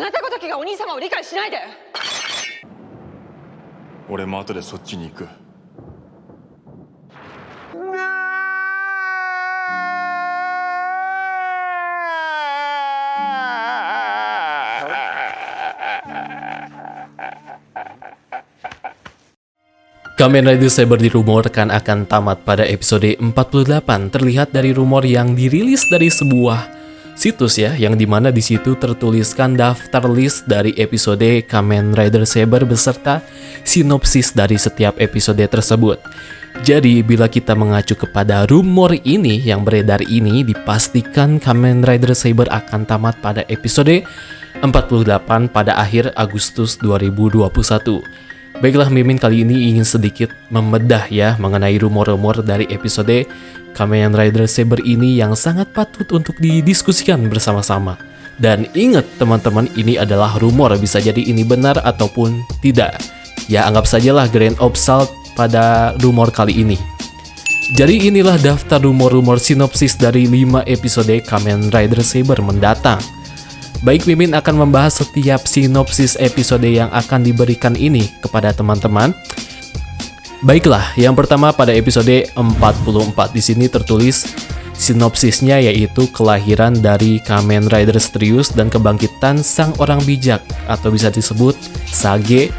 あなたごときがお兄様を理解しないで。俺も後でそっちに行く。Kamen Rider Saber dirumorkan akan tamat pada episode 48. Terlihat dari rumor yang dirilis dari sebuah situs ya, yang dimana di situ tertuliskan daftar list dari episode Kamen Rider Saber beserta sinopsis dari setiap episode tersebut. Jadi bila kita mengacu kepada rumor ini yang beredar ini, dipastikan Kamen Rider Saber akan tamat pada episode 48 pada akhir Agustus 2021. Baiklah, Mimin kali ini ingin sedikit membedah ya mengenai rumor-rumor dari episode Kamen Rider Saber ini yang sangat patut untuk didiskusikan bersama-sama. Dan ingat teman-teman, ini adalah rumor, bisa jadi ini benar ataupun tidak. Ya anggap sajalah grain of salt pada rumor kali ini. Jadi inilah daftar rumor-rumor sinopsis dari 5 episode Kamen Rider Saber mendatang. Baik, Mimin akan membahas setiap sinopsis episode yang akan diberikan ini kepada teman-teman. Baiklah, yang pertama pada episode 44 di sini tertulis sinopsisnya yaitu kelahiran dari Kamen Rider Strius dan kebangkitan sang orang bijak atau bisa disebut Sage.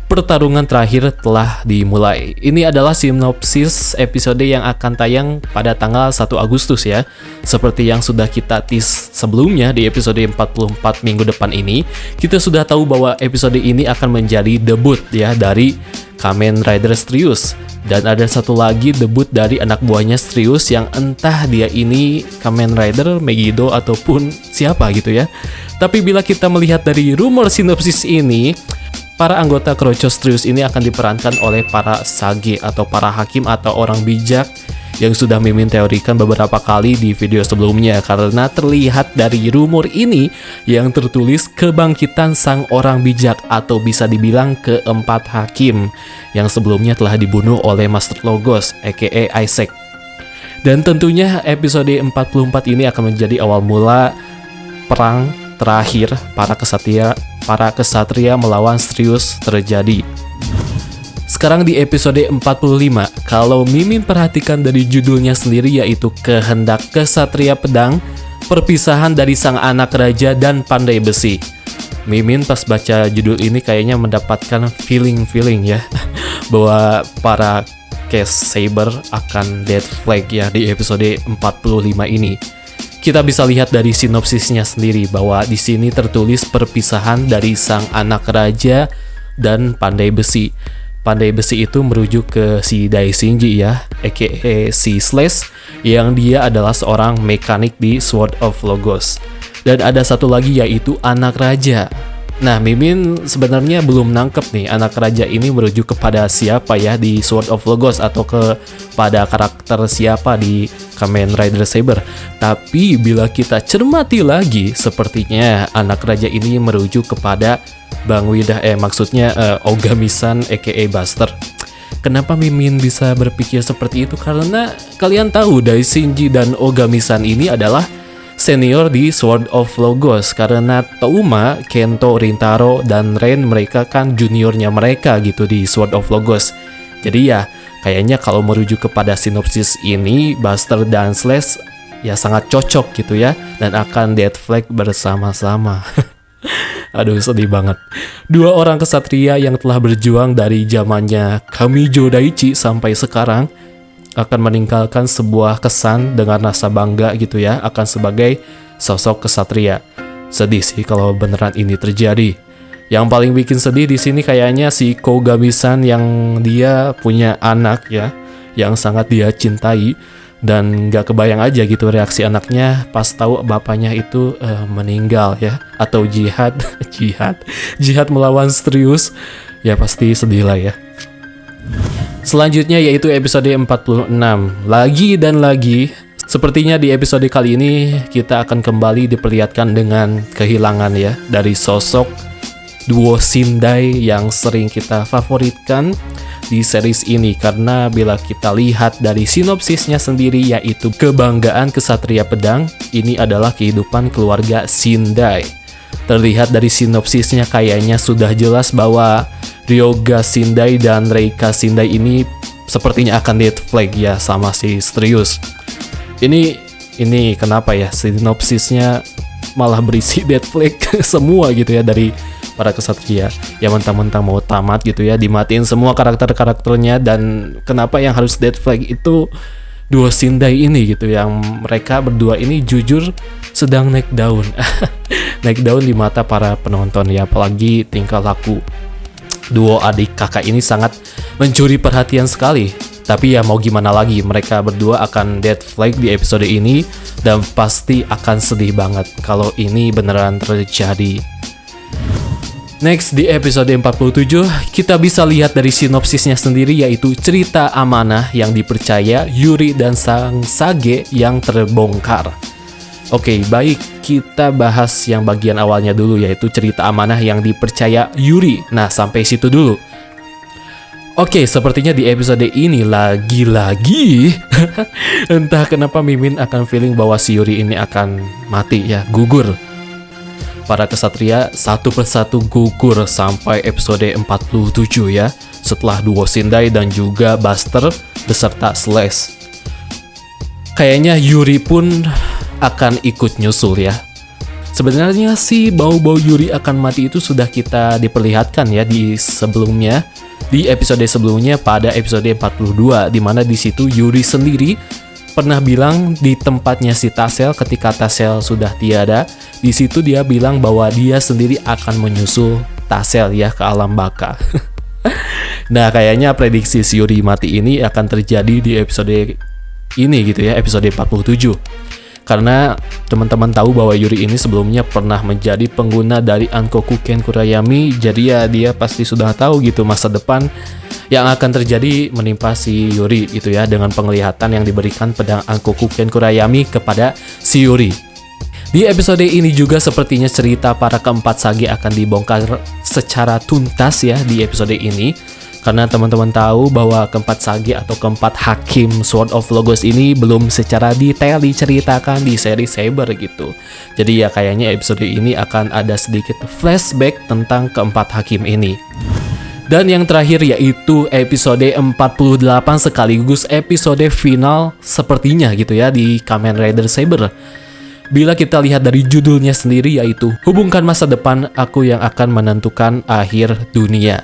Pertarungan terakhir telah dimulai. Ini adalah sinopsis episode yang akan tayang pada tanggal 1 Agustus ya. Seperti yang sudah kita tease sebelumnya di episode 44 minggu depan ini, kita sudah tahu bahwa episode ini akan menjadi debut ya dari Kamen Rider Strius. Dan ada satu lagi debut dari anak buahnya Strius yang entah dia ini Kamen Rider, Megiddo ataupun siapa gitu ya. Tapi bila kita melihat dari rumor sinopsis ini, para anggota Kroco Strius ini akan diperankan oleh para Sage atau para hakim atau orang bijak yang sudah Mimin teorikan beberapa kali di video sebelumnya, karena terlihat dari rumor ini yang tertulis kebangkitan sang orang bijak atau bisa dibilang keempat hakim yang sebelumnya telah dibunuh oleh Master Logos aka Isaac. Dan tentunya episode 44 ini akan menjadi awal mula perang terakhir para kesatria melawan Strius terjadi. Sekarang di episode 45, kalau Mimin perhatikan dari judulnya sendiri yaitu Kehendak Kesatria Pedang, perpisahan dari sang anak raja dan pandai besi. Mimin pas baca judul ini kayaknya mendapatkan feeling ya bahwa para Case Saber akan dead flag ya di episode 45 ini. Kita bisa lihat dari sinopsisnya sendiri bahwa di sini tertulis perpisahan dari sang anak raja dan pandai besi. Pandai besi itu merujuk ke si Daishinji ya, aka si Slash, yang dia adalah seorang mekanik di Sword of Logos. Dan ada satu lagi yaitu anak raja. Nah, Mimin sebenarnya belum nangkep nih anak raja ini merujuk kepada siapa ya di Sword of Logos atau kepada karakter siapa di Kamen Rider Saber. Tapi bila kita cermati lagi, sepertinya anak raja ini merujuk kepada Bang Widah, maksudnya Ogami-san aka Buster. Kenapa Mimin bisa berpikir seperti itu? Karena kalian tahu Daishinji dan Ogami-san ini adalah senior di Sword of Logos, karena Touma, Kento, Rintaro, dan Ren mereka kan juniornya mereka gitu di Sword of Logos. Jadi ya kayaknya kalau merujuk kepada sinopsis ini, Buster dan Slash ya sangat cocok gitu ya, dan akan dead flag bersama-sama. Aduh, sedih banget. Dua orang kesatria yang telah berjuang dari zamannya Kamijo Daichi sampai sekarang akan meninggalkan sebuah kesan dengan rasa bangga gitu ya, akan sebagai sosok kesatria. Sedih sih kalau beneran ini terjadi. Yang paling bikin sedih di sini kayaknya si Kogami-san yang dia punya anak ya, yang sangat dia cintai, dan gak kebayang aja gitu reaksi anaknya pas tahu bapaknya itu meninggal ya, atau jihad melawan Strius. Ya pasti sedih lah ya. Selanjutnya yaitu episode 46. Lagi dan lagi, sepertinya di episode kali ini kita akan kembali diperlihatkan dengan kehilangan ya dari sosok duo Shindai yang sering kita favoritkan di series ini, karena bila kita lihat dari sinopsisnya sendiri yaitu kebanggaan kesatria pedang, ini adalah kehidupan keluarga Shindai. Terlihat dari sinopsisnya kayaknya sudah jelas bahwa Ryoga Shindai dan Reika Shindai ini sepertinya akan dead flag ya sama si Streus. Ini kenapa ya sinopsisnya malah berisi dead flag semua gitu ya dari para kesatria yang mentang-mentang mau tamat gitu ya, dimatiin semua karakter-karakternya. Dan kenapa yang harus dead flag itu duo Shindai ini gitu, yang mereka berdua ini jujur sedang naik daun naik daun di mata para penonton ya, apalagi tingkah laku duo adik kakak ini sangat mencuri perhatian sekali. Tapi ya mau gimana lagi, mereka berdua akan dead flag di episode ini dan pasti akan sedih banget kalau ini beneran terjadi. Next, di episode 47 kita bisa lihat dari sinopsisnya sendiri, yaitu cerita amanah yang dipercaya Yuri dan sang Sage yang terbongkar. Oke, baik, kita bahas yang bagian awalnya dulu, yaitu cerita amanah yang dipercaya Yuri. Nah, sampai situ dulu. Oke, sepertinya di episode ini lagi-lagi entah kenapa Mimin akan feeling bahwa si Yuri ini akan mati ya, gugur. Para kesatria satu persatu gugur sampai episode 47 ya, setelah duo Shindai dan juga Buster beserta Slash. Kayaknya Yuri pun akan ikut nyusul ya. Sebenarnya sih bau-bau Yuri akan mati itu sudah kita diperlihatkan ya di sebelumnya. Di episode sebelumnya pada episode 42, di mana di situ Yuri sendiri pernah bilang di tempatnya si Tassel ketika Tassel sudah tiada. Di situ dia bilang bahwa dia sendiri akan menyusul Tassel ya ke alam baka. Nah, kayaknya prediksi si Yuri mati ini akan terjadi di episode ini gitu ya, episode 47. Karena teman-teman tahu bahwa Yuri ini sebelumnya pernah menjadi pengguna dari Ankoku Ken Kurayami, jadi ya dia pasti sudah tahu gitu masa depan yang akan terjadi menimpa si Yuri itu ya, dengan penglihatan yang diberikan pedang Ankoku Ken Kurayami kepada si Yuri. Di episode ini juga sepertinya cerita para keempat Sage akan dibongkar secara tuntas ya di episode ini. Karena teman-teman tahu bahwa keempat Sage atau keempat Hakim Sword of Logos ini belum secara detail diceritakan di seri Saber gitu. Jadi ya kayaknya episode ini akan ada sedikit flashback tentang keempat Hakim ini. Dan yang terakhir yaitu episode 48 sekaligus episode final sepertinya gitu ya di Kamen Rider Saber. Bila kita lihat dari judulnya sendiri, yaitu hubungkan masa depan aku yang akan menentukan akhir dunia.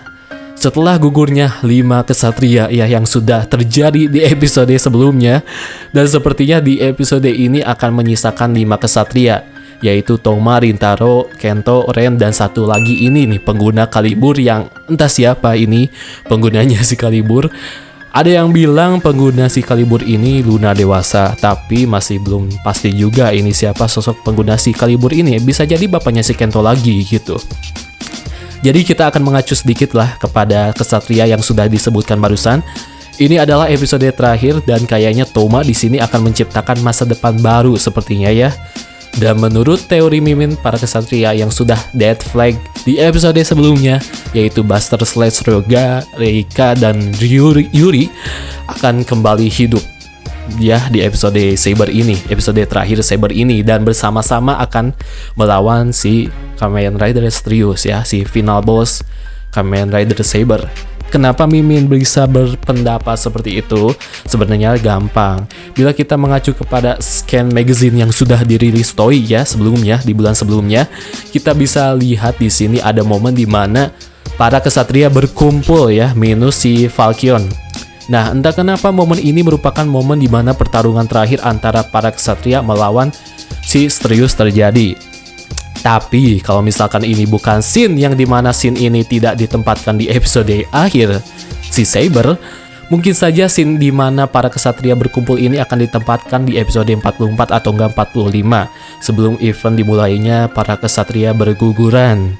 Setelah gugurnya 5 kesatria ya yang sudah terjadi di episode sebelumnya, dan sepertinya di episode ini akan menyisakan 5 kesatria, yaitu Toma, Rintaro, Kento, Ren, dan satu lagi ini nih pengguna Kalibur yang entah siapa ini penggunanya si Kalibur. Ada yang bilang pengguna si Kalibur ini Luna dewasa, tapi masih belum pasti juga ini siapa sosok pengguna si Kalibur ini. Bisa jadi bapaknya si Kento lagi gitu. Jadi kita akan mengacu sedikit lah kepada kesatria yang sudah disebutkan barusan. Ini adalah episode terakhir dan kayaknya Toma di sini akan menciptakan masa depan baru sepertinya ya. Dan menurut teori Mimin, para kesatria yang sudah dead flag di episode sebelumnya, yaitu Buster, Slash, Ryoga, Reika, dan Yuri akan kembali hidup ya di episode Saber ini, episode terakhir Saber ini, dan bersama-sama akan melawan si Kamen Rider Streus ya, si final boss Kamen Rider Saber. Kenapa Mimin bisa berpendapat seperti itu? Sebenarnya gampang. Bila kita mengacu kepada scan magazine yang sudah dirilis Toei ya sebelumnya, di bulan sebelumnya, kita bisa lihat di sini ada momen di mana para kesatria berkumpul ya, minus si Falcon. Nah, entah kenapa momen ini merupakan momen di mana pertarungan terakhir antara para kesatria melawan si Streus terjadi. Tapi kalau misalkan ini bukan scene yang dimana scene ini tidak ditempatkan di episode akhir si Saber, mungkin saja scene dimana para kesatria berkumpul ini akan ditempatkan di episode 44 atau enggak 45 sebelum event dimulainya para kesatria berguguran.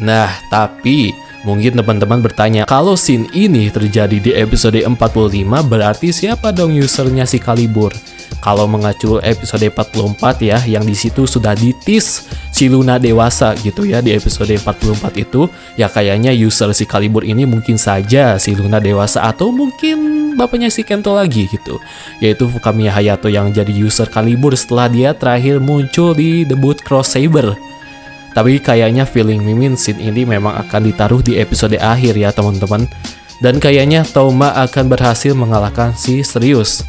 Nah, tapi mungkin teman-teman bertanya, kalau scene ini terjadi di episode 45 berarti siapa dong usernya si Kalibur? Kalau mengacu episode 44 ya, yang di situ sudah ditis si Luna dewasa gitu ya di episode 44 itu, ya kayaknya user si Kalibur ini mungkin saja si Luna dewasa atau mungkin bapaknya si Kento lagi gitu, yaitu Fukamiya Hayato yang jadi user Kalibur setelah dia terakhir muncul di debut Cross Saber. Tapi kayaknya feeling Mimin scene ini memang akan ditaruh di episode akhir ya teman-teman. Dan kayaknya Toma akan berhasil mengalahkan si Sirius.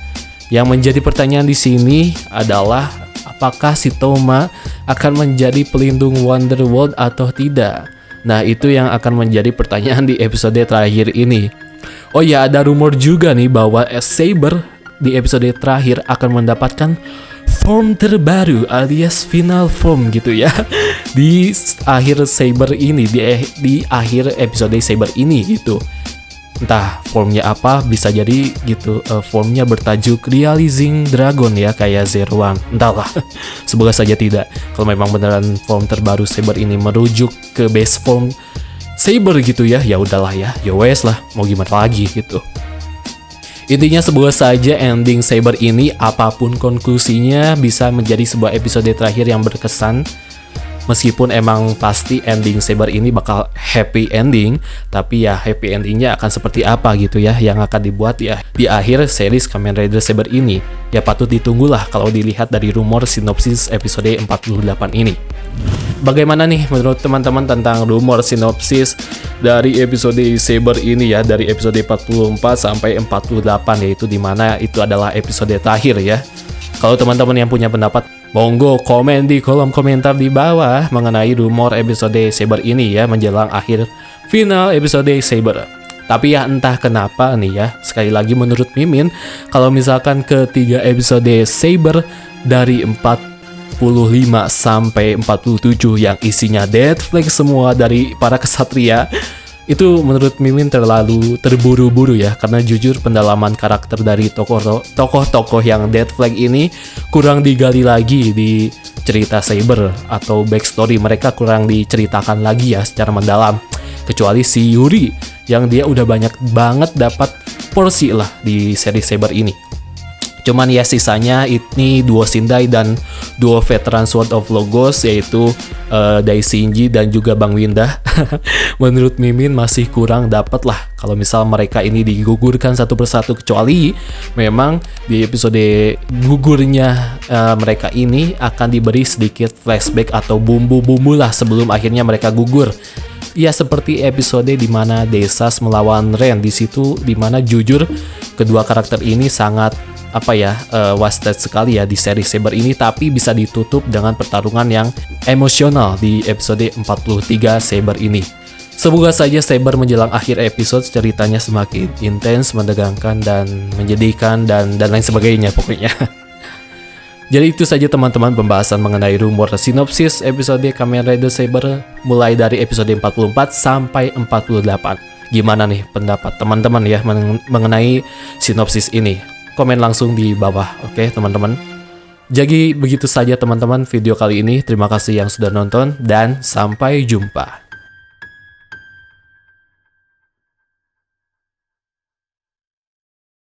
Yang menjadi pertanyaan di sini adalah apakah si Toma akan menjadi pelindung Wonderworld atau tidak? Nah, itu yang akan menjadi pertanyaan di episode terakhir ini. Oh ya, ada rumor juga nih bahwa Saber di episode terakhir akan mendapatkan form terbaru alias final form gitu ya. Di akhir Saber ini, di akhir episode Saber ini gitu. Entah formnya apa, bisa jadi gitu formnya bertajuk Realizing Dragon ya, kayak Zero One. Entahlah, semoga saja tidak. Kalau memang beneran form terbaru Saber ini merujuk ke base form Saber gitu ya, ya udahlah ya, ya wes lah, mau gimana lagi gitu. Intinya semoga saja ending Saber ini apapun konklusinya bisa menjadi sebuah episode terakhir yang berkesan. Meskipun emang pasti ending Saber ini bakal happy ending, tapi ya happy endingnya akan seperti apa gitu ya yang akan dibuat ya di akhir series Kamen Rider Saber ini. Ya patut ditunggulah kalau dilihat dari rumor sinopsis episode 48 ini. Bagaimana nih menurut teman-teman tentang rumor sinopsis dari episode Saber ini ya, dari episode 44 sampai 48, yaitu dimana itu adalah episode terakhir ya. Kalau teman-teman yang punya pendapat, monggo komen di kolom komentar di bawah mengenai rumor episode Saber ini ya, menjelang akhir final episode Saber. Tapi ya entah kenapa nih ya, sekali lagi menurut Mimin, kalau misalkan ketiga episode Saber dari 45 sampai 47 yang isinya death flag semua dari para kesatria, itu menurut Mimin terlalu terburu-buru ya, karena jujur pendalaman karakter dari tokoh-tokoh yang death flag ini kurang digali lagi di cerita Saber, atau backstory mereka kurang diceritakan lagi ya secara mendalam, kecuali si Yuri yang dia udah banyak banget dapat porsi lah di seri Saber ini. Cuman ya sisanya ini duo Shindai dan duo veteran Sword of Logos, yaitu Dai Shinji dan juga Bang Winda. Menurut Mimin masih kurang dapat lah kalau misal mereka ini digugurkan satu persatu, kecuali memang di episode gugurnya mereka ini akan diberi sedikit flashback atau bumbu-bumbu lah sebelum akhirnya mereka gugur. Ya seperti episode dimana Desas melawan Ren, di situ dimana jujur kedua karakter ini sangat wasted sekali ya di seri Saber ini, tapi bisa ditutup dengan pertarungan yang emosional di episode 43 Saber ini. Semoga saja Saber menjelang akhir episode ceritanya semakin intens, menegangkan dan menyedihkan dan lain sebagainya pokoknya. Jadi itu saja teman-teman pembahasan mengenai rumor sinopsis episode Kamen Rider Saber mulai dari episode 44 sampai 48. Gimana nih pendapat teman-teman ya mengenai sinopsis ini? Komen langsung di bawah, oke teman-teman. Jadi begitu saja teman-teman video kali ini. Terima kasih yang sudah nonton dan sampai jumpa.